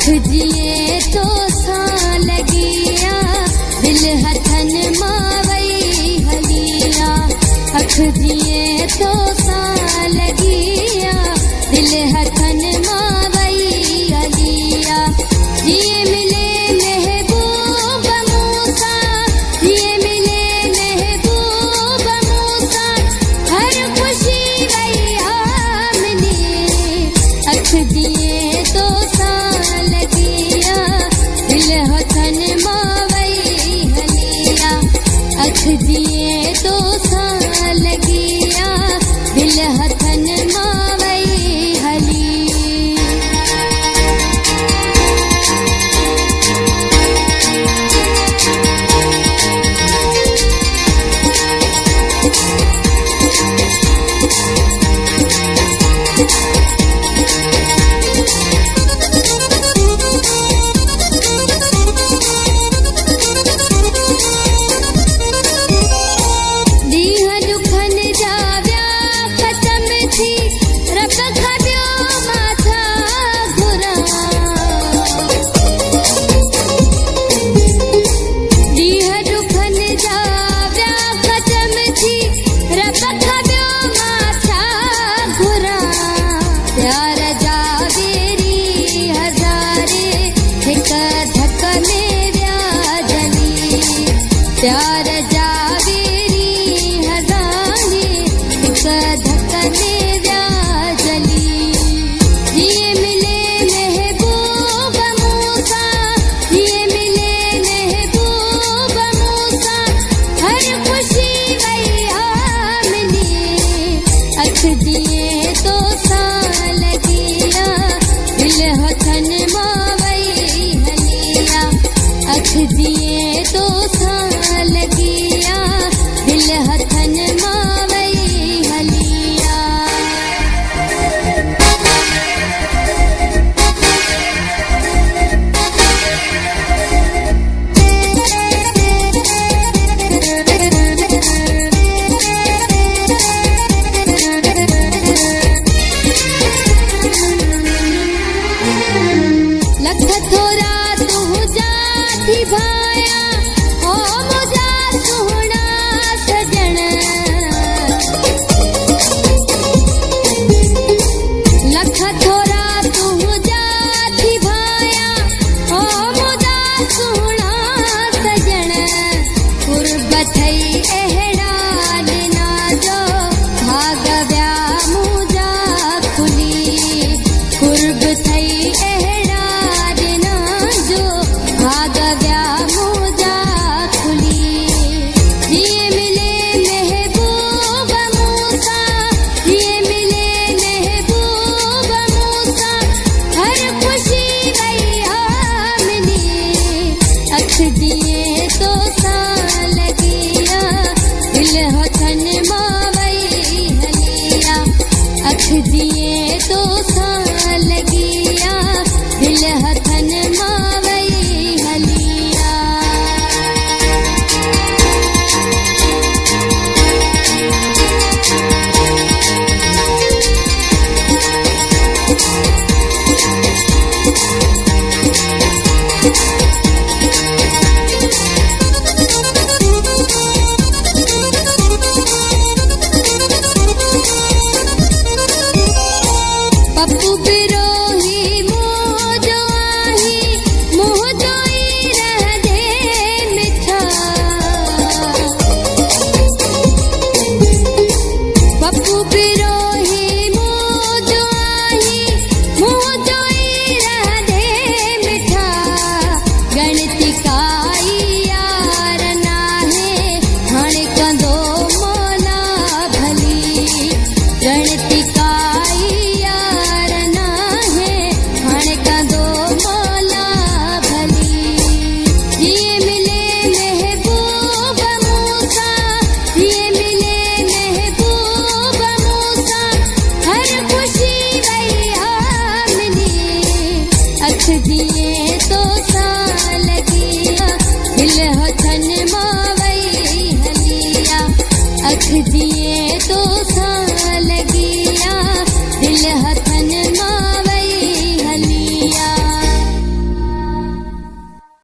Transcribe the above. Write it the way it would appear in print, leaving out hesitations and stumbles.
जिए तो सा लगिया दिल हथन मावई हलिया। अख जिए तो सा लगिया दिल हथन मावई हलिया। जिए मिले महबूब मूसा, जिए मिले महबूब मूसा, हर खुशी वही आमने। अख जिए तो सा लगिया दिल हथन मावई हलिया। अख जिए तो सा लगिया दिल हथन मावई हलिया। प्यार जावेरी हजारे एक धकने व्याजली। जिए मिले महबूब मूसा, जिए मिले महबूब मूसा, हर खुशी वही आमने। अख जिए तो सा लगिया दिल हथन मावई हलिया। अख जिए तो सा लगिया दिल हथन मावई हलिया। लख थोरा तू जाती भाई